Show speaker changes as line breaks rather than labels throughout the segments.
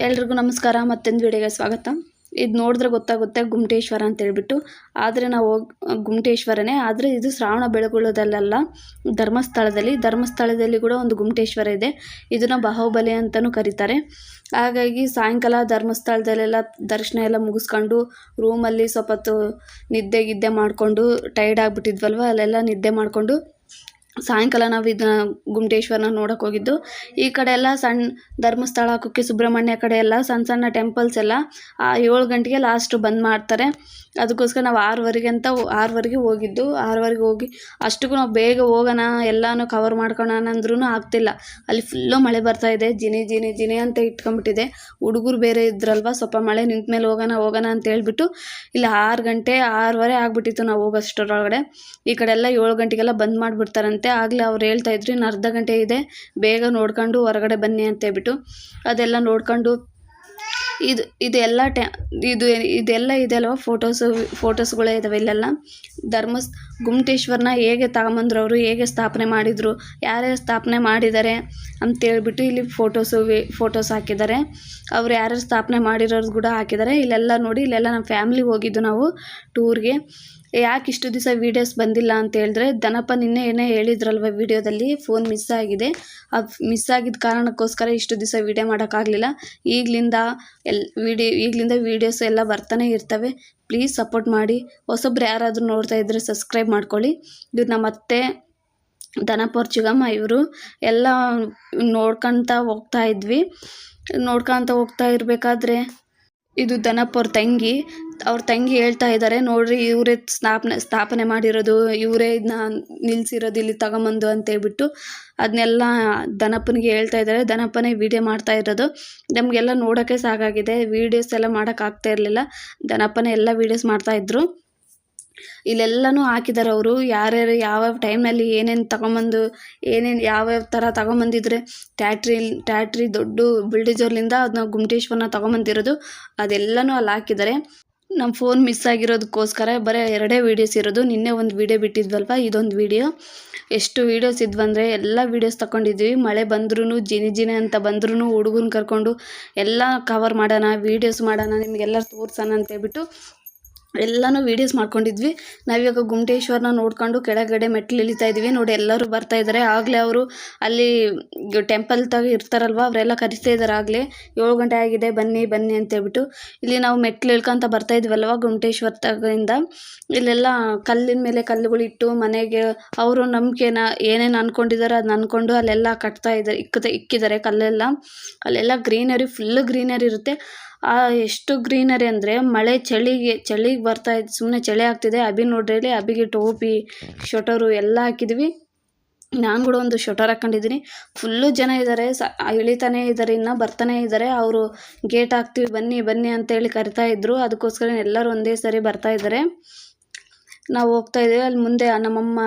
ಎಲ್ರಿಗೂ ನಮಸ್ಕಾರ. ಮತ್ತೊಂದು ವಿಡಿಯೋಗೆ ಸ್ವಾಗತ. ಇದು ನೋಡಿದ್ರೆ ಗೊತ್ತಾಗುತ್ತೆ ಗುಮ್ಟೇಶ್ವರ ಅಂತ ಹೇಳ್ಬಿಟ್ಟು. ಆದರೆ ನಾವು ಗುಮ್ಟೇಶ್ವರನೇ, ಆದರೆ ಇದು ಶ್ರಾವಣ ಬೆಳಗೊಳ್ಳೋದಲ್ಲ, ಧರ್ಮಸ್ಥಳದಲ್ಲಿ ಕೂಡ ಒಂದು ಗುಮ್ಟೇಶ್ವರ ಇದೆ. ಇದನ್ನು ಬಾಹುಬಲಿ ಅಂತಲೂ ಕರೀತಾರೆ. ಹಾಗಾಗಿ ಸಾಯಂಕಾಲ ಧರ್ಮಸ್ಥಳದಲ್ಲೆಲ್ಲ ದರ್ಶನ ಎಲ್ಲ ಮುಗಿಸ್ಕೊಂಡು ರೂಮಲ್ಲಿ ಸ್ವಲ್ಪ ಹೊತ್ತು ನಿದ್ದೆ ಮಾಡಿಕೊಂಡು ಟೈರ್ಡ್ ಆಗಿಬಿಟ್ಟಿದ್ವಲ್ವ, ಅಲ್ಲೆಲ್ಲ ನಿದ್ದೆ ಮಾಡಿಕೊಂಡು ಸಾಯಂಕಾಲ ನಾವು ಇದನ್ನ ಗುಮ್ಟೇಶ್ವರನ ನೋಡೋಕೆ ಹೋಗಿದ್ದು. ಈ ಕಡೆ ಎಲ್ಲ ಸಣ್ಣ ಧರ್ಮಸ್ಥಳ, ಕುಕ್ಕೆ ಸುಬ್ರಹ್ಮಣ್ಯ ಕಡೆ ಎಲ್ಲ ಸಣ್ಣ ಸಣ್ಣ ಟೆಂಪಲ್ಸ್ ಎಲ್ಲ 7 ಗಂಟೆಗೆ ಲಾಸ್ಟ್ ಬಂದ್ ಮಾಡ್ತಾರೆ. ಅದಕ್ಕೋಸ್ಕರ ನಾವು 6:30 ಹೋಗಿದ್ದು. 6:30 ಹೋಗಿ ಅಷ್ಟಕ್ಕೂ ನಾವು ಬೇಗ ಹೋಗೋಣ ಎಲ್ಲನೂ ಕವರ್ ಮಾಡ್ಕೊಳ್ಳೋಣ ಅಂದ್ರೂ ಆಗ್ತಿಲ್ಲ. ಅಲ್ಲಿ ಫುಲ್ಲು ಮಳೆ ಬರ್ತಾ ಇದೆ, ಜಿನಿ ಅಂತ ಇಟ್ಕೊಂಡ್ಬಿಟ್ಟಿದೆ. ಹುಡುಗರು ಬೇರೆ ಇದ್ರಲ್ವ, ಸ್ವಲ್ಪ ಮಳೆ ನಿಂತ ಮೇಲೆ ಹೋಗೋಣ ಅಂತ ಹೇಳ್ಬಿಟ್ಟು ಇಲ್ಲಿ 6:30 ಆಗ್ಬಿಟ್ಟಿತ್ತು ನಾವು ಹೋಗೋಷ್ಟರೊಳಗಡೆ. ಈ ಕಡೆ ಎಲ್ಲ 7 ಗಂಟೆಗೆಲ್ಲ ಬಂದ್ ಮಾಡಿಬಿಡ್ತಾರಂತೆ. ಆಗಲೇ ಅವ್ರು ಹೇಳ್ತಾ ಇದ್ರು ಇನ್ನು ಅರ್ಧ ಗಂಟೆ ಇದೆ, ಬೇಗ ನೋಡ್ಕೊಂಡು ಹೊರಗಡೆ ಬನ್ನಿ ಅಂತ ಹೇಳ್ಬಿಟ್ಟು. ಅದೆಲ್ಲ ನೋಡ್ಕೊಂಡು ಇದೆಲ್ಲ ಇದೆ ಅಲ್ವ, ಫೋಟೋಸ್ಗಳೇ ಇದಾವೆ ಇಲ್ಲೆಲ್ಲ. ಗುಮ್ಟೇಶ್ವರನ ಹೇಗೆ ತಗೊಂಬಂದ್ರು, ಅವರು ಹೇಗೆ ಸ್ಥಾಪನೆ ಮಾಡಿದರು, ಯಾರ್ಯಾರು ಸ್ಥಾಪನೆ ಮಾಡಿದ್ದಾರೆ ಅಂತೇಳ್ಬಿಟ್ಟು ಇಲ್ಲಿ ಫೋಟೋಸ್ ಹಾಕಿದ್ದಾರೆ. ಅವ್ರು ಯಾರ್ಯಾರು ಸ್ಥಾಪನೆ ಮಾಡಿರೋದು ಕೂಡ ಹಾಕಿದ್ದಾರೆ. ಇಲ್ಲೆಲ್ಲ ನೋಡಿ, ಇಲ್ಲೆಲ್ಲ ನಮ್ಮ ಫ್ಯಾಮಿಲಿ ಹೋಗಿದ್ದು ನಾವು ಟೂರ್ಗೆ. ಯಾಕೆ ಇಷ್ಟು ದಿವಸ ವೀಡಿಯೋಸ್ ಬಂದಿಲ್ಲ ಅಂತ ಹೇಳಿದ್ರೆ, ದನಪ್ಪ ನಿನ್ನೆ ಏನೇ ಹೇಳಿದ್ರಲ್ವ ವಿಡಿಯೋದಲ್ಲಿ, ಫೋನ್ ಮಿಸ್ ಆಗಿದೆ. ಮಿಸ್ ಆಗಿದ್ದ ಕಾರಣಕ್ಕೋಸ್ಕರ ಇಷ್ಟು ದಿವಸ ವೀಡಿಯೋ ಮಾಡೋಕ್ಕಾಗಲಿಲ್ಲ. ಈಗಲಿಂದ ವೀಡಿಯೋಸ್ ಎಲ್ಲ ಬರ್ತಾನೆ ಇರ್ತವೆ. ಪ್ಲೀಸ್ ಸಪೋರ್ಟ್ ಮಾಡಿ. ಹೊಸೊಬ್ರು ಯಾರಾದರೂ ನೋಡ್ತಾ ಇದ್ದರೆ ಸಬ್ಸ್ಕ್ರೈಬ್ ಮಾಡ್ಕೊಳ್ಳಿ. ಇವ್ರು ನಮ್ಮ ಅತ್ತೆ ದನಪ್ಪ ಅವ್ರ ಚಿಕ್ಕಮ್ಮ, ಇವರು ಎಲ್ಲ ನೋಡ್ಕೊತ ಹೋಗ್ತಾ ಇರಬೇಕಾದ್ರೆ ಇದು ದನಪ್ಪ ಅವ್ರ ತಂಗಿ ಹೇಳ್ತಾ ಇದ್ದಾರೆ, ನೋಡ್ರಿ ಇವರೇ ಸ್ಥಾಪನೆ ಮಾಡಿರೋದು, ಇವರೇ ಇದನ್ನ ನಿಲ್ಲಿಸಿರೋದು ಇಲ್ಲಿ ತಗೊಂಬಂದು ಅಂತ ಹೇಳ್ಬಿಟ್ಟು ಅದನ್ನೆಲ್ಲ ದನಪ್ಪನಿಗೆ ಹೇಳ್ತಾ ಇದ್ದಾರೆ. ದನಪ್ಪನೇ ವೀಡಿಯೋ ಮಾಡ್ತಾ ಇರೋದು. ನಮಗೆಲ್ಲ ನೋಡೋಕ್ಕೆ ಸಾಕಾಗಿದೆ, ವೀಡಿಯೋಸ್ ಎಲ್ಲ ಮಾಡೋಕ್ಕಾಗ್ತಾ ಇರಲಿಲ್ಲ. ದನಪ್ಪನೇ ಎಲ್ಲ ವೀಡಿಯೋಸ್ ಮಾಡ್ತಾಯಿದ್ರು. ಇಲ್ಲೆಲ್ಲನೂ ಹಾಕಿದ್ದಾರೆ ಅವರು, ಯಾರ್ಯಾರು ಯಾವ್ಯಾವ ಟೈಮ್ನಲ್ಲಿ ಏನೇನು ತಗೊಂಬಂದು ಯಾವ್ಯಾವ ಥರ ತಗೊಂಬಂದಿದ್ರೆ ಟ್ಯಾಟ್ರಿ ದೊಡ್ಡ ಬಿಲ್ಡೇಜರ್ಲಿಂದ ಅದನ್ನ ಗುಮ್ಟೇಶ್ವರನ ತಗೊಂಬಂದಿರೋದು ಅದೆಲ್ಲನೂ ಅಲ್ಲಿ ಹಾಕಿದ್ದಾರೆ. ನಮ್ಮ ಫೋನ್ ಮಿಸ್ ಆಗಿರೋದಕ್ಕೋಸ್ಕರ ಬರೀ 2 ವೀಡಿಯೋಸ್ ಇರೋದು. ನಿನ್ನೆ ಒಂದು ವೀಡಿಯೋ ಬಿಟ್ಟಿದ್ವಲ್ವ, ಇದೊಂದು ವೀಡಿಯೋ. ಎಷ್ಟು ವೀಡಿಯೋಸ್ ಇದ್ವಂದರೆ ಎಲ್ಲ ವೀಡಿಯೋಸ್ ತಗೊಂಡಿದ್ವಿ. ಮಳೆ ಬಂದ್ರೂ ಜಿನಿ ಅಂತ ಬಂದ್ರೂ ಹುಡುಗನ ಕರ್ಕೊಂಡು ಎಲ್ಲ ಕವರ್ ಮಾಡೋಣ, ವೀಡಿಯೋಸ್ ಮಾಡೋಣ, ನಿಮಗೆಲ್ಲ ತೋರ್ಸೋಣ ಅಂತೇಳ್ಬಿಟ್ಟು ಎಲ್ಲನೂ ವೀಡಿಯೋಸ್ ಮಾಡ್ಕೊಂಡಿದ್ವಿ. ನಾವಿವಾಗ ಗುಮ್ಟೇಶ್ವರನ ನೋಡ್ಕೊಂಡು ಕೆಳಗಡೆ ಮೆಟ್ಲು ಇಳಿತಾ ಇದ್ವಿ. ನೋಡಿ ಎಲ್ಲರೂ ಬರ್ತಾ ಇದ್ದಾರೆ. ಆಗಲೇ ಅವರು ಅಲ್ಲಿ ಟೆಂಪಲ್ ಇರ್ತಾರಲ್ವ, ಅವರೆಲ್ಲ ಕರಿತಾ ಇದ್ದಾರೆ. ಆಗಲೇ 7 ಗಂಟೆ ಆಗಿದೆ, ಬನ್ನಿ ಅಂತೇಳ್ಬಿಟ್ಟು. ಇಲ್ಲಿ ನಾವು ಮೆಟ್ಲು ಇಳ್ಕೊಂತ ಬರ್ತಾ ಇದ್ವಲ್ವ ಗುಮ್ಟೇಶ್ವರ ತಗಿಂದ, ಇಲ್ಲೆಲ್ಲ ಕಲ್ಲಿನ ಮೇಲೆ ಕಲ್ಲುಗಳಿಟ್ಟು ಮನೆಗೆ ಅವರು ನಂಬಿಕೆನ ಏನೇನು ಅಂದ್ಕೊಂಡಿದ್ದಾರೆ ಅದನ್ನ ಅಂದ್ಕೊಂಡು ಅಲ್ಲೆಲ್ಲ ಕಟ್ತಾ ಇದ್ದಾರೆ, ಇಕ್ಕಿದ್ದಾರೆ ಕಲ್ಲೆಲ್ಲ. ಅಲ್ಲೆಲ್ಲ ಫುಲ್ಲು ಗ್ರೀನರಿ ಇರುತ್ತೆ. ಎಷ್ಟು ಗ್ರೀನರಿ ಅಂದರೆ ಚಳಿಗೆ ಬರ್ತಾ ಇದ್ದು ಸುಮ್ಮನೆ ಚಳಿ ಆಗ್ತಿದೆ. ಅಭಿ ನೋಡ್ರಿ, ಅಭಿಗೆ ಟೋಪಿ ಶೊಟರು ಎಲ್ಲ ಹಾಕಿದ್ವಿ. ನಾನು ಕೂಡ ಒಂದು ಶೊಟರ್ ಹಾಕ್ಕೊಂಡಿದ್ದೀನಿ. ಫುಲ್ಲು ಜನ ಇದ್ದಾರೆ, ಇಳಿತಾನೇ ಇದ್ದಾರೆ, ಇನ್ನೂ ಬರ್ತಾನೆ ಇದ್ದಾರೆ. ಅವರು ಗೇಟ್ ಹಾಕ್ತೀವಿ ಬನ್ನಿ ಅಂತೇಳಿ ಕರಿತಾ ಇದ್ರು. ಅದಕ್ಕೋಸ್ಕರ ಎಲ್ಲರೂ ಒಂದೇ ಸರಿ ಬರ್ತಾ ಇದ್ದಾರೆ. ನಾವು ಹೋಗ್ತಾ ಇದ್ದೀವಿ. ಅಲ್ಲಿ ಮುಂದೆ ನಮ್ಮಮ್ಮ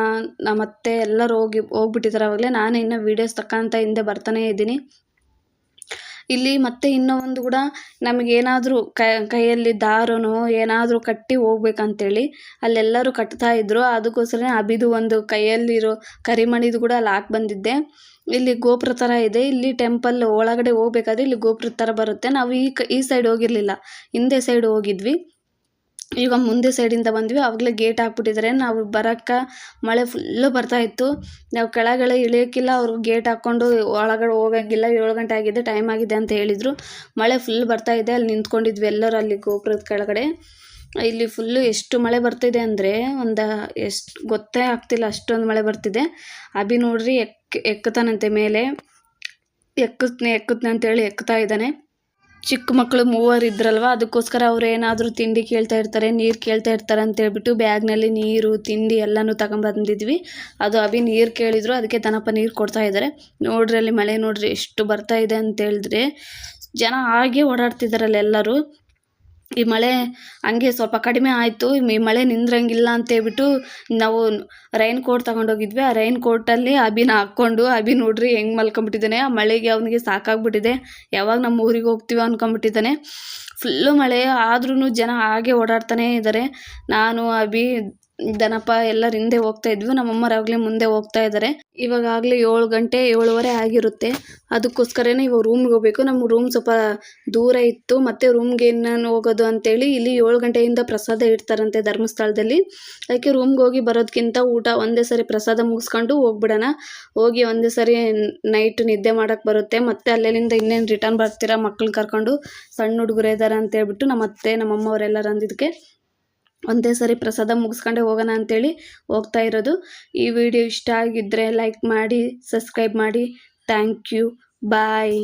ನಮ್ಮತ್ತೆ ಎಲ್ಲರೂ ಹೋಗ್ಬಿಟ್ಟಿದ್ದಾರೆ ಆವಾಗಲೇ. ನಾನು ಇನ್ನೂ ವೀಡಿಯೋಸ್ ತಕ್ಕಂತ ಹಿಂದೆ ಬರ್ತಾನೆ ಇದ್ದೀನಿ. ಇಲ್ಲಿ ಮತ್ತೆ ಇನ್ನೂ ಒಂದು ಕೂಡ ನಮಗೇನಾದರೂ ಕೈಯಲ್ಲಿ ದಾರನೋ ಏನಾದರೂ ಕಟ್ಟಿ ಹೋಗ್ಬೇಕಂತೇಳಿ ಅಲ್ಲೆಲ್ಲರೂ ಕಟ್ತಾ ಇದ್ರು. ಅದಕ್ಕೋಸ್ಕರ ಅಬಿದು ಒಂದು ಕೈಯಲ್ಲಿರೋ ಕರಿಮಣಿದು ಕೂಡ ಅಲ್ಲಿ ಹಾಕಿ ಬಂದಿದ್ದೆ. ಇಲ್ಲಿ ಗೋಪುರ ಥರ ಇದೆ. ಇಲ್ಲಿ ಟೆಂಪಲ್ ಒಳಗಡೆ ಹೋಗ್ಬೇಕಾದ್ರೆ ಇಲ್ಲಿ ಗೋಪುರದ ಥರ ಬರುತ್ತೆ. ನಾವು ಈ ಸೈಡ್ ಹೋಗಿರಲಿಲ್ಲ, ಹಿಂದೆ ಸೈಡ್ ಹೋಗಿದ್ವಿ. ಈಗ ಮುಂದೆ ಸೈಡಿಂದ ಬಂದ್ವಿ. ಆವಾಗಲೇ ಗೇಟ್ ಹಾಕ್ಬಿಟ್ಟಿದ್ದಾರೆ. ನಾವು ಬರೋಕ್ಕೆ ಮಳೆ ಫುಲ್ಲು ಬರ್ತಾಯಿತ್ತು. ನಾವು ಕೆಳಗಡೆ ಇಳಿಯೋಕ್ಕಿಲ್ಲ, ಅವರು ಗೇಟ್ ಹಾಕ್ಕೊಂಡು ಒಳಗಡೆ ಹೋಗೋಂಗಿಲ್ಲ. 7 ಗಂಟೆ ಆಗಿದೆ, ಟೈಮ್ ಆಗಿದೆ ಅಂತ ಹೇಳಿದರು. ಮಳೆ ಫುಲ್ ಬರ್ತಾಯಿದೆ. ಅಲ್ಲಿ ನಿಂತ್ಕೊಂಡಿದ್ವಿ ಎಲ್ಲರೂ ಅಲ್ಲಿ ಗೋಪುರದ ಕೆಳಗಡೆ. ಇಲ್ಲಿ ಫುಲ್ಲು ಎಷ್ಟು ಮಳೆ ಬರ್ತಿದೆ ಅಂದರೆ ಎಷ್ಟು ಗೊತ್ತೇ ಆಗ್ತಿಲ್ಲ, ಅಷ್ಟೊಂದು ಮಳೆ ಬರ್ತಿದೆ. ಅಭಿ ನೋಡ್ರಿ ಎಕ್ಕುತ್ತಾನಂತೆ ಮೇಲೆ, ಎಕ್ಕುತ್ತನೆ ಅಂತೇಳಿ ಎಕ್ತಾ ಇದ್ದಾನೆ. ಚಿಕ್ಕ ಮಕ್ಕಳು 3 ಇದ್ರಲ್ವ, ಅದಕ್ಕೋಸ್ಕರ ಅವ್ರು ಏನಾದರೂ ತಿಂಡಿ ಕೇಳ್ತಾ ಇರ್ತಾರೆ, ನೀರು ಕೇಳ್ತಾ ಇರ್ತಾರೆ ಅಂತೇಳ್ಬಿಟ್ಟು ಬ್ಯಾಗ್ನಲ್ಲಿ ನೀರು ತಿಂಡಿ ಎಲ್ಲನೂ ತಗೊಂಬಂದಿದ್ವಿ. ಅದು ಅಭಿ ನೀರು ಕೇಳಿದ್ರು, ಅದಕ್ಕೆ ದನಪ್ಪ ನೀರು ಕೊಡ್ತಾ ಇದ್ದಾರೆ. ನೋಡ್ರಿ ಅಲ್ಲಿ ಮಳೆ ನೋಡ್ರಿ ಎಷ್ಟು ಬರ್ತಾ ಇದೆ ಅಂತೇಳಿದ್ರೆ, ಜನ ಹಾಗೆ ಓಡಾಡ್ತಿದ್ದಾರಲ್ಲ ಎಲ್ಲರೂ. ಈ ಮಳೆ ಹಂಗೆ ಸ್ವಲ್ಪ ಕಡಿಮೆ ಆಯಿತು. ಈ ಮಳೆ ನಿಂದ್ರಂಗಿಲ್ಲ ಅಂತೇಳ್ಬಿಟ್ಟು ನಾವು ರೈನ್ ಕೋಟ್ ತಗೊಂಡೋಗಿದ್ವಿ. ಆ ರೈನ್ ಕೋಟಲ್ಲಿ ಅಭಿನ ಹಾಕ್ಕೊಂಡು ಅಭಿ ನೋಡ್ರಿ ಹೆಂಗೆ ಮಲ್ಕೊಂಬಿಟ್ಟಿದ್ದಾನೆ. ಆ ಮಳೆಗೆ ಅವನಿಗೆ ಸಾಕಾಗ್ಬಿಟ್ಟಿದೆ, ಯಾವಾಗ ನಮ್ಮ ಊರಿಗೆ ಹೋಗ್ತೀವೋ ಅಂದ್ಕೊಂಬಿಟ್ಟಿದ್ದಾನೆ. ಫುಲ್ಲು ಮಳೆ ಆದ್ರೂ ಜನ ಹಾಗೆ ಓಡಾಡ್ತಾನೇ ಇದ್ದಾರೆ. ನಾನು ಅಭಿ ದನಪ ಎಲ್ಲರ ಹಿಂದೆ ಹೋಗ್ತಾ ಇದ್ವಿ. ನಮ್ಮಮ್ಮರಾಗಲೇ ಮುಂದೆ ಹೋಗ್ತಾ ಇದ್ದಾರೆ. ಇವಾಗಲೇ 7 ಗಂಟೆ 7:15 ಆಗಿರುತ್ತೆ. ಅದಕ್ಕೋಸ್ಕರನೇ ಇವಾಗ ರೂಮ್ಗೆ ಹೋಗ್ಬೇಕು. ನಮ್ಮ ರೂಮ್ ಸ್ವಲ್ಪ ದೂರ ಇತ್ತು. ಮತ್ತೆ ರೂಮ್ಗೆ ನಾನು ಹೋಗೋದು ಅಂತೇಳಿ ಇಲ್ಲಿ 7 ಗಂಟೆಯಿಂದ ಪ್ರಸಾದ ಇಡ್ತಾರಂತೆ ಧರ್ಮಸ್ಥಳದಲ್ಲಿ. ಅದಕ್ಕೆ ರೂಮ್ಗೆ ಹೋಗಿ ಬರೋದಕ್ಕಿಂತ ಊಟ ಒಂದೇ ಸರಿ ಪ್ರಸಾದ ಮುಗಿಸ್ಕೊಂಡು ಹೋಗ್ಬಿಡೋಣ. ಹೋಗಿ ಒಂದೇ ಸರಿ ನೈಟ್ ನಿದ್ದೆ ಮಾಡೋಕ್ಕೆ ಬರುತ್ತೆ. ಮತ್ತೆ ಅಲ್ಲಿಂದ ಇನ್ನೇನು ರಿಟರ್ನ್ ಬರ್ತೀರಾ ಮಕ್ಕಳನ್ನ ಕರ್ಕೊಂಡು, ಸಣ್ಣ ಹುಡುಗರು ಇದ್ದಾರೆ ಅಂತ ಹೇಳ್ಬಿಟ್ಟು ನಮ್ಮ ಅತ್ತೆ ನಮ್ಮಮ್ಮ ಅವರೆಲ್ಲರೂ ಅಂದಿದ್ದಕ್ಕೆ ಒಂದೇ ಸರಿ ಪ್ರಸಾದ ಮುಗಿಸ್ಕೊಂಡೆ ಹೋಗೋಣ ಅಂತೇಳಿ ಹೋಗ್ತಾ ಇರೋದು. ಈ ವಿಡಿಯೋ ಇಷ್ಟ ಆಗಿದ್ದರೆ ಲೈಕ್ ಮಾಡಿ, ಸಬ್ಸ್ಕ್ರೈಬ್ ಮಾಡಿ. Thank you. ಬಾಯ್.